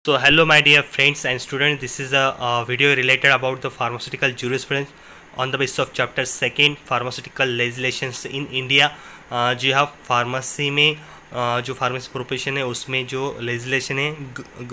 So hello my dear friends and students, this is a video related about the pharmaceutical jurisprudence on the basis of chapter 2 pharmaceutical legislations in India। जी हाँ, pharmacy में जो pharmacy profession है उसमें जो legislation है,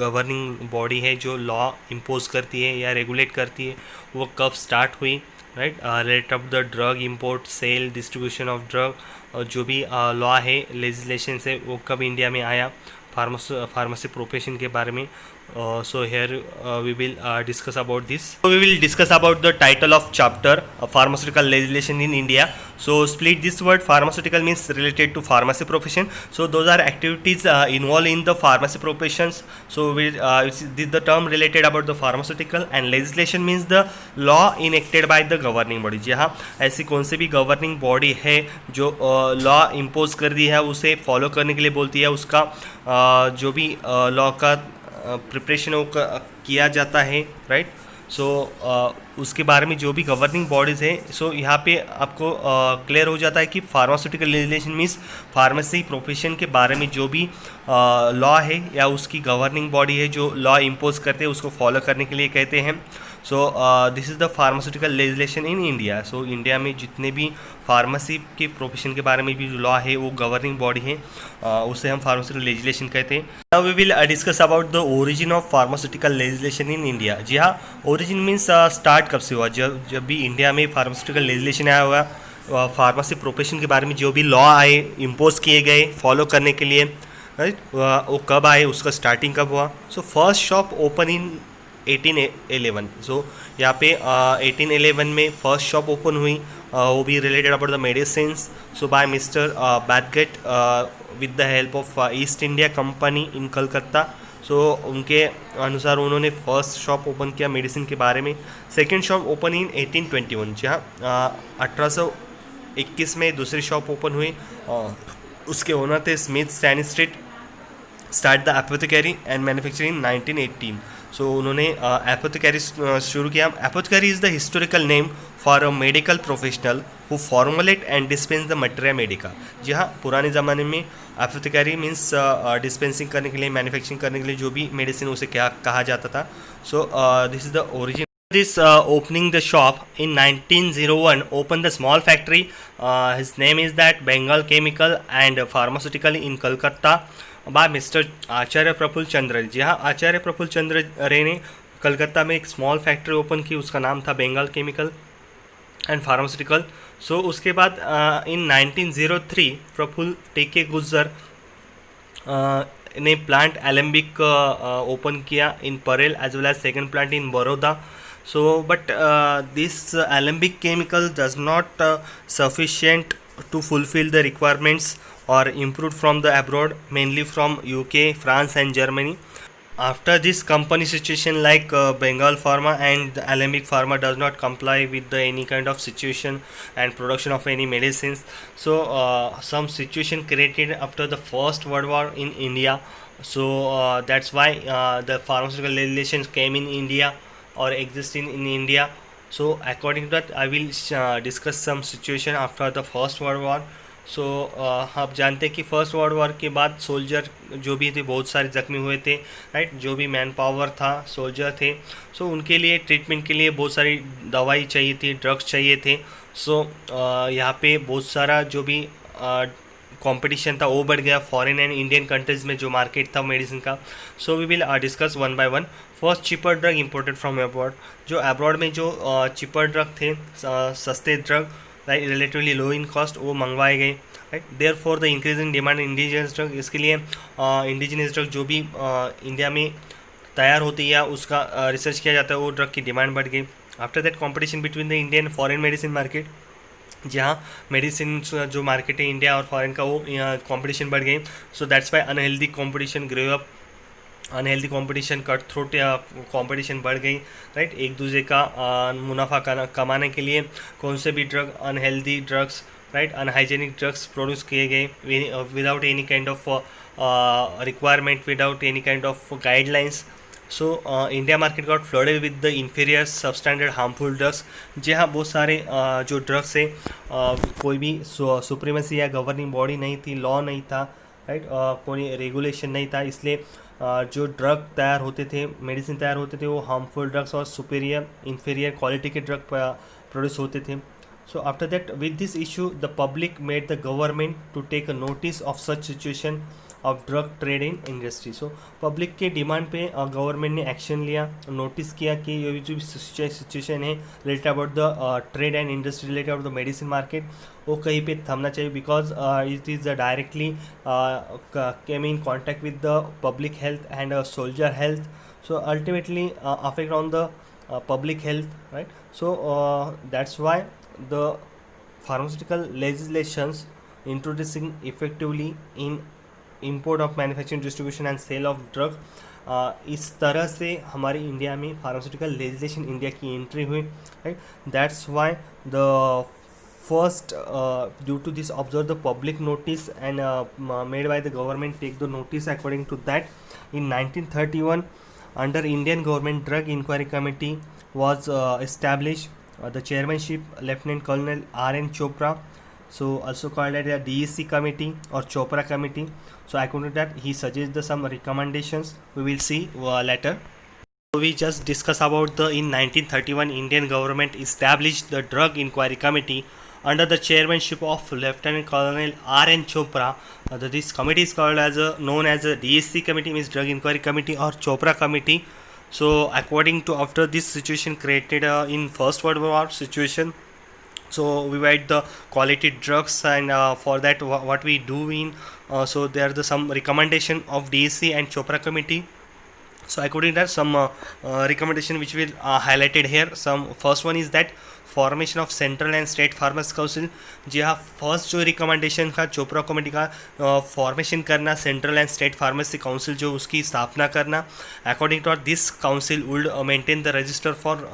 governing body है जो law impose करती है या रेगुलेट करती है, वो कब स्टार्ट हुई, right. Rate of the drug import sale distribution of drug, जो भी लॉ है लेजिस्लेशन से वो कब इंडिया में आया फार्मेसी प्रोफेशन के बारे में। So here we will discuss about this. So we will discuss about the title of chapter, pharmaceutical legislation in India. So split this word. Pharmaceutical means related to pharmacy profession. So those are activities involved in the pharmacy professions. So we the term related about the pharmaceutical, and legislation means the law enacted by the governing body। जी हाँ, ऐसी कौन सी भी governing body है जो law impose कर दी है उसे follow करने के लिए बोलती है। उसका जो भी लॉ का प्रिपरेशन किया जाता है, राइट। सो उसके बारे में जो भी गवर्निंग बॉडीज़ है, सो यहाँ पे आपको क्लियर हो जाता है कि pharmaceutical legislation means pharmacy profession के बारे में जो भी लॉ है या उसकी गवर्निंग बॉडी है जो लॉ इम्पोज करते हैं उसको फॉलो करने के लिए कहते हैं। So this is the pharmaceutical legislation in India. So India में जितने भी फार्मेसी के प्रोफेशन के बारे में भी जो लॉ है वो गवर्निंग बॉडी है, उसे हम फार्मास्यूटिकल लेजिस्लेशन कहते हैं। Now we will discuss about the origin of pharmaceutical legislation in India. जी हाँ, ओरिजिन मीन्स स्टार्ट कब से हुआ। जब भी इंडिया में फार्मास्यूटिकल लेजिस्लेशन आया हुआ, फार्मेसी प्रोफेशन के बारे में जो भी लॉ आए इम्पोज किए गए फॉलो करने के लिए, राइट, वो कब आए, उसका स्टार्टिंग कब हुआ। सो फर्स्ट शॉप ओपन इन 1811। सो यहाँ पे 1811 में फर्स्ट शॉप ओपन हुई, वो भी related about the medicine. So by mister Bathgate with the help of East India Company in Calcutta. So उनके अनुसार उन्होंने फर्स्ट शॉप ओपन किया मेडिसिन के बारे में। Second shop open in 1821। जी हाँ, 1821 में दूसरी शॉप ओपन हुई, उसके ओनर थे Smith Stanistreet. Start the apothecary and manufacturing 1918। So उन्होंने एपोथेकेरी शुरू किया। Apothecary is the historical name for a medical professional who formulate and dispense the materia medica. जी हाँ, पुराने ज़माने में एपोथेकेरी मीन्स डिस्पेंसिंग करने के लिए, मैन्युफैक्चरिंग करने के लिए जो भी मेडिसिन उसे क्या कहा जाता था। So this is the origin. This opening the shop in 1901 opened the small factory. His name is that Bengal Chemical and Pharmaceutical in Kolkata by Mr. आचार्य प्रफुल्ल चंद्र। जी हाँ, आचार्य प्रफुल्ल चंद्र रे ने कलकत्ता में एक स्मॉल फैक्ट्री ओपन की, उसका नाम था बंगाल केमिकल एंड फार्मास्यूटिकल। सो उसके बाद इन 1903 प्रफुल्ल टेके गुज्जर ने प्लांट एलेम्बिक ओपन किया in Parel as well as second plant in Baroda. So but this alembic chemical does not sufficient to fulfill the requirements or improved from the abroad, mainly from UK, France and Germany. After this company situation like Bengal Pharma and Alembic Pharma does not comply with the any kind of situation and production of any medicines. So some situation created after the First World War in India. So that's why the pharmaceutical legislation came in India or exist in India. So according to that I will discuss some situation after the first world war. So आप जानते हैं कि first world war के बाद soldier जो भी थे बहुत सारे ज़ख्मी हुए थे, राइट। जो भी मैन पावर था, सोल्जर थे, सो उनके लिए ट्रीटमेंट के लिए बहुत सारी दवाई चाहिए थी, ड्रग्स चाहिए थे। सो यहाँ पे बहुत सारा जो भी कंपटीशन था वो बढ़ गया फॉरेन एंड इंडियन कंट्रीज़ में जो मार्केट था मेडिसिन का। So we will discuss one by one. First cheaper drug imported from abroad. जो अब्रॉड में जो चीपर ड्रग थे, सस्ते drug, right, relatively low in cost, वो मंगवाए गए, right. Therefore the increase in demand indigenous drug. इसके लिए इंडिजिनस ड्रग जो भी इंडिया में तैयार होती है उसका रिसर्च किया जाता है, वो ड्रग की डिमांड बढ़ गई। After that competition between the Indian foreign medicine market. जहाँ मेडिसिन जो मार्केट है इंडिया और फॉरेन का, वो कंपटीशन बढ़ गई। So that's why unhealthy competition grow up. Unhealthy competition, cut throat या कंपटीशन बढ़ गई, राइट। एक दूसरे का मुनाफा कमाने के लिए कौन से भी drug, unhealthy drugs, right, unhygienic drugs produce किए गए without any kind of requirement, without any kind of guidelines. So India market got flooded with the inferior substandard harmful drugs. जी हाँ, बहुत सारे जो ड्रग्स है, कोई भी सुप्रीमेसी या गवर्निंग बॉडी नहीं थी, लॉ नहीं था, राइट, कोई रेगुलेशन नहीं था, इसलिए जो ड्रग तैयार होते थे, मेडिसिन तैयार होते थे, वो हार्मफुल ड्रग्स और सुपीरियर इंफीरियर क्वालिटी के ड्रग प्रोड्यूस होते थे. So after that, with this issue, the public made the government to take a notice of such situation of drug trade in industry. So public के demand पे government ने action लिया, notice किया कि ये जो सिचुएशन है related about the trade and industry related about the medicine market, वो कहीं पे थमना चाहिए, because it is directly came in contact with the public health and soldier health. So ultimately affect on the public health, right? So that's why the pharmaceutical legislations introducing effectively in import of manufacturing, distribution and sale of drug, इस तरह से हमारे India में pharmaceutical legislation India की entry हुई, right. That's why the first due to this observe the public notice and made by the government take the notice. According to that, in 1931 under Indian government drug inquiry committee was established. The chairmanship Lieutenant Colonel R.N. Chopra, so also called as the DEC committee or Chopra committee. So according to that, he suggests some recommendations we will see later. So we just discuss about the in 1931 Indian government established the drug inquiry committee under the chairmanship of Lieutenant Colonel R.N. Chopra. This committee is called as known as a DSC committee, means drug inquiry committee, or Chopra committee. So according to after this situation created in First World War situation, so we write the quality drugs, and for that what we do in so there are some recommendation of DSC and Chopra committee. So according to that, some recommendation which will highlighted here. Some first one is that formation of central and state farmers council. जी हाँ, first जो recommendation था Chopra committee का, formation करना central and state pharmacy council, जो उसकी स्थापना करना. According to this council would maintain the register for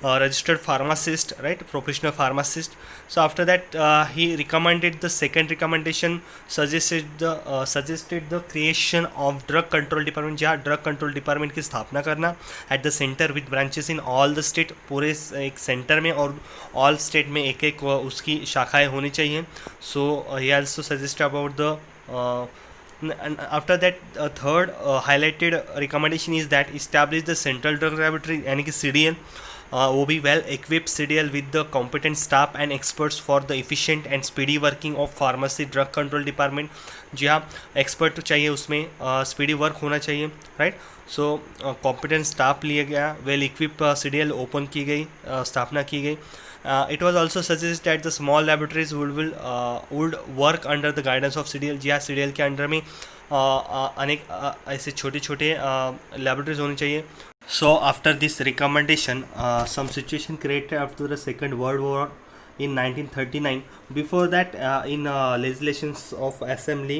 registered pharmacist, right, professional pharmacist. So after that he recommended the second recommendation suggested the creation of drug control department. जहाँ drug control department की स्थापना करना at the centre with branches in all the state. पूरे एक centre में और all state में एक एक उसकी शाखाएं होनी चाहिए. So he also suggest about the after that third highlighted recommendation is that establish the central drug laboratory, यानी कि CDL. वो भी well equipped CDL with the competent staff and experts for the efficient and speedy working of pharmacy drug control department. जी हाँ, expert चाहिए उसमें, speedy work होना चाहिए, राइट. सो कॉम्पिटेंट स्टाफ लिया गया, वेल इक्विप CDL ओपन की गई, स्थापना की गई. It was also suggest that the small laboratories would work under the guidance of CDL. जी हाँ, CDL के अंडर में अनेक ऐसे छोटे छोटे लेबोरेटरीज होनी चाहिए. So after this recommendation, some situation created after the Second World War in 1939. Before that, in legislations of Assembly,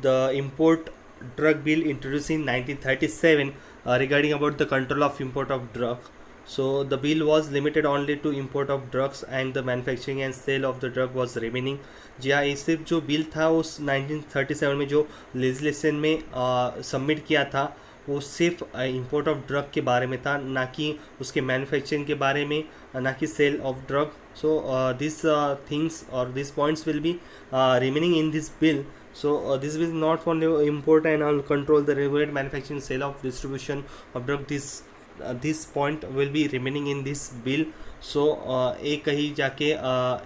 the Import Drug Bill introduced in 1937 regarding about the control of import of drug. So the bill was limited only to import of drugs and the manufacturing and sale of the drug was remaining. जी हाँ, ये सिर्फ जो bill था उस 1937 में जो legislation में submit किया था, वो सिर्फ इंपोर्ट ऑफ ड्रग के बारे में था, ना कि उसके मैन्युफैक्चरिंग के बारे में, ना कि sale of drug. So this things और this points will be remaining in this bill. So this will not only import and control the regulate manufacturing, sale of distribution of drug. This point will be remaining in this bill. So एक कहीं जाके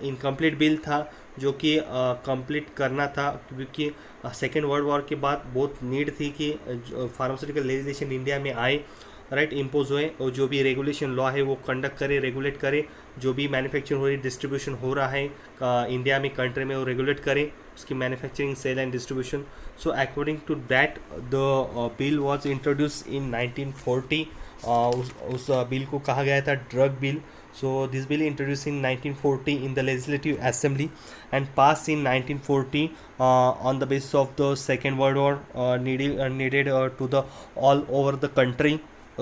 incomplete bill था जो कि complete करना था, क्योंकि second world war के बाद बहुत नीड थी कि फार्मास्यूटिकल लेजिस्लेशन इंडिया में आए, राइट, इम्पोज हुए, और जो भी रेगुलेशन लॉ है वो कंडक्ट करे, रेगुलेट करे. जो भी मैन्युफैक्चरिंग हो रही, डिस्ट्रीब्यूशन हो रहा है इंडिया में, कंट्री में, वो रेगुलेट करे उसकी manufacturing, sale and distribution. So according to that the bill was introduce in 1940. उस बिल को कहा गया था drug bill. So this bill introduced in 1940 in the Legislative Assembly and passed in 1940 on the basis of the Second World War, needed to the all over the country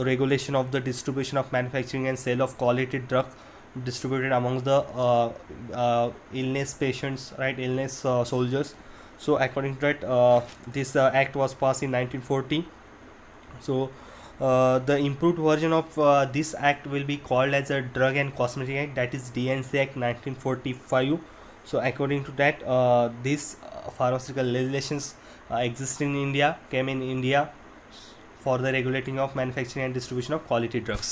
regulation of the distribution of manufacturing and sale of quality drug distributed among the illness patients, right, illness soldiers. So according to that, this act was passed in 1940. So the improved version of this act will be called as a Drug and Cosmetic Act, that is DNC Act 1945. So according to that, this pharmaceutical legislations exist in India, came in India. for the regulating of manufacturing and distribution of quality drugs.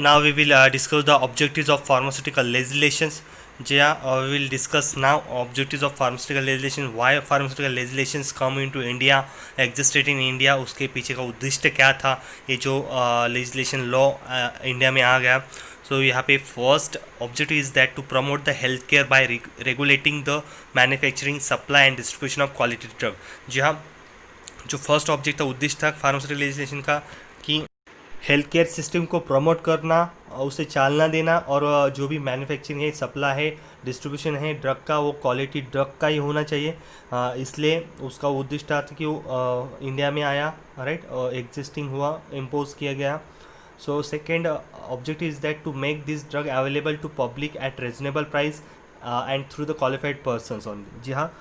Now we will discuss the objectives of pharmaceutical legislations. We will discuss now objectives of pharmaceutical legislation, why pharmaceutical legislations come into India, existed in India, उसके पीछे का उद्देश्य क्या था, ये जो legislation law India में आ गया. So यहाँ पे first objective is that to promote the healthcare by regulating the manufacturing, supply and distribution of quality drug. जी हाँ, जो फर्स्ट ऑब्जेक्ट था, उद्देश्य था फार्मास्यूटिकल लेजिस्लेशन का कि हेल्थ केयर सिस्टम को प्रमोट करना, उसे चालना देना, और जो भी मैन्युफैक्चरिंग है, सप्लाई है, डिस्ट्रीब्यूशन है ड्रग का, वो क्वालिटी ड्रग का ही होना चाहिए. इसलिए उसका उद्देश्य था कि वो इंडिया में आया, राइट, एग्जिस्टिंग हुआ, इम्पोज किया गया. So second objective is that to make this drug available to public at reasonable price and through the qualified persons only. जी हाँ,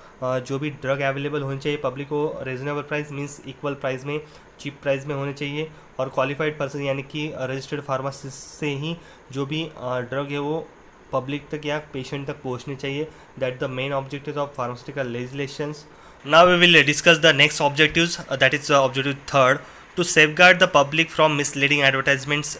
जो भी ड्रग अवेलेबल होनी चाहिए पब्लिक को, reasonable price means equal price में, चीप प्राइस में होने चाहिए, और क्वालिफाइड पर्सन यानी कि रजिस्टर्ड फार्मासिस्ट से ही जो भी ड्रग है वो पब्लिक तक या पेशेंट तक पहुंचनी चाहिए. That the main objective of pharmaceutical legislations. Now we will discuss the next objectives, that is objective third, to safeguard the public from misleading advertisements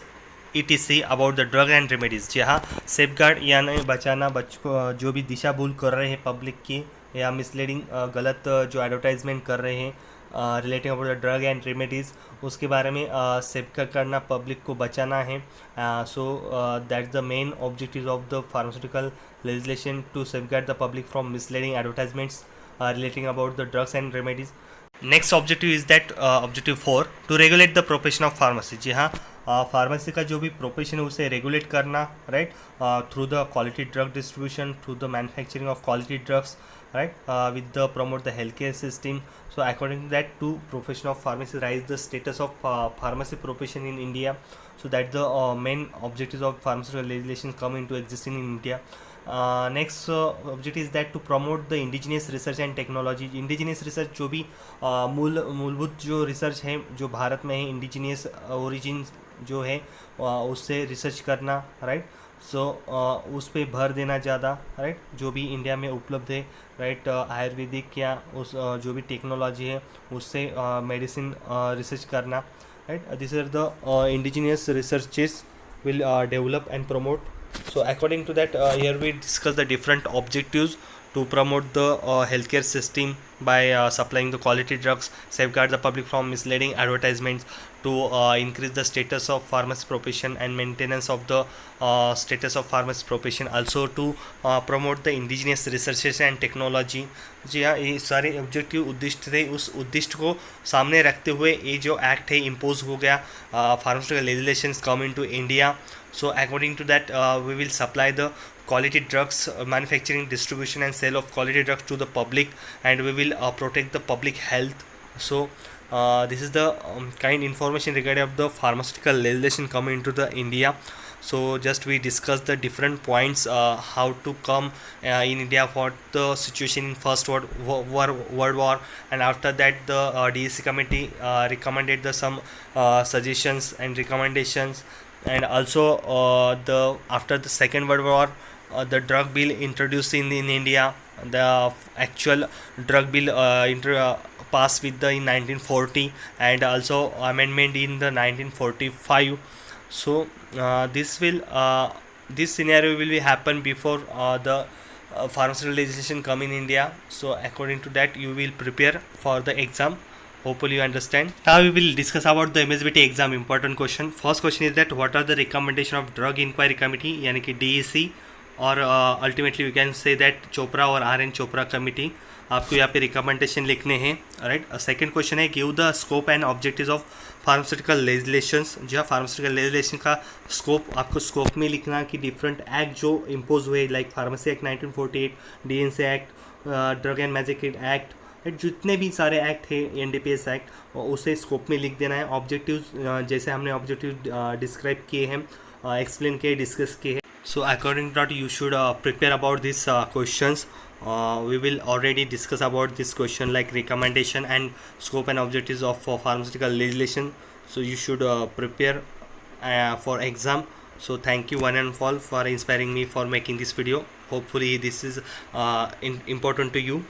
ETC about the drug and remedies. जी हाँ, safeguard यानी बचाना, जो भी दिशा भूल कर रहे हैं पब्लिक की या मिसलीडिंग गलत जो एडवर्टाइजमेंट कर रहे हैं relating about the drug and remedies, उसके बारे में सेफगार्ड करना, पब्लिक को बचाना है. So that's the main objective of the pharmaceutical legislation, to safeguard the public from misleading advertisements relating about the drugs and remedies. Next objective is that objective 4, to regulate the profession of pharmacy. जी हाँ, pharmacy का जो भी profession है उसे regulate करना, right, through the quality drug distribution, through the manufacturing of quality drugs, right, with the promote the healthcare system. So according to that, to profession of pharmacy rise the status of pharmacy profession in India. So that the main objectives of pharmaceutical legislation come into existing in India. Next objective is that to promote the indigenous research and technology. Indigenous research जो भी मूलभूत जो research है जो भारत में है, indigenous origin जो है उससे रिसर्च करना, राइट. सो उस पर भर देना ज़्यादा, राइट, जो भी इंडिया में उपलब्ध है, राइट, आयुर्वेदिक या उस जो भी टेक्नोलॉजी है उससे मेडिसिन रिसर्च करना, right. This are the indigenous researches will develop and promote. So according to that, here we discuss the different objectives to promote the healthcare system by supplying the quality drugs, safeguard the public from misleading advertisements, to increase the status of pharmacy profession and maintenance of the status of pharmacy profession, also to promote the indigenous researches and technology. जी हाँ, ये सारे objective उद्देश्य थे. उस उद्देश्य को सामने रखते हुए ये जो एक्ट है इम्पोज हो गया, pharmaceutical legislations come into India. So according to that, we will supply the quality drugs, manufacturing, distribution and sale of quality drugs to the public, and we will protect the public health. So this is the kind information regarding of the pharmaceutical legislation coming into the India. So just we discussed the different points, how to come in India, what the situation in first world war, and after that the DSC committee recommended the some suggestions and recommendations. And also the after the Second World War, the drug bill introduced in India, the actual drug bill passed with the in 1940, and also amendment in the 1945. So this scenario will be happen before the pharmaceutical legislation come in India. So according to that, you will prepare for the exam. Hopefully you understand. Now we will discuss about the MSBT exam important question. First question is that what are the recommendation of drug inquiry committee यानी कि DEC, और ultimately we can say that Chopra और RN Chopra committee. आपको यहाँ पे recommendation लिखने हैं, right. Second question है give the scope and objectives of pharmaceutical legislations. जी हाँ, फार्मास्यूटिकल लेजिस्लेशन का स्कोप आपको स्कोप में लिखना कि डिफरेंट एक्ट जो इम्पोज हुए, like pharmacy act 1948, DNC act, drug and magic act, जितने भी सारे एक्ट है, NDPS एक्ट, उसे स्कोप में लिख देना है. ऑब्जेक्टिव्स जैसे हमने ऑब्जेक्टिव डिस्क्राइब किए हैं, एक्सप्लेन किए, डिस्कस किए हैं. So according to that you should prepare about this questions. We will already discuss about this question like recommendation and scope and objectives of pharmaceutical legislation. So you should prepare for exam. So thank you one and all for inspiring me for making this video. Hopefully this is important to you.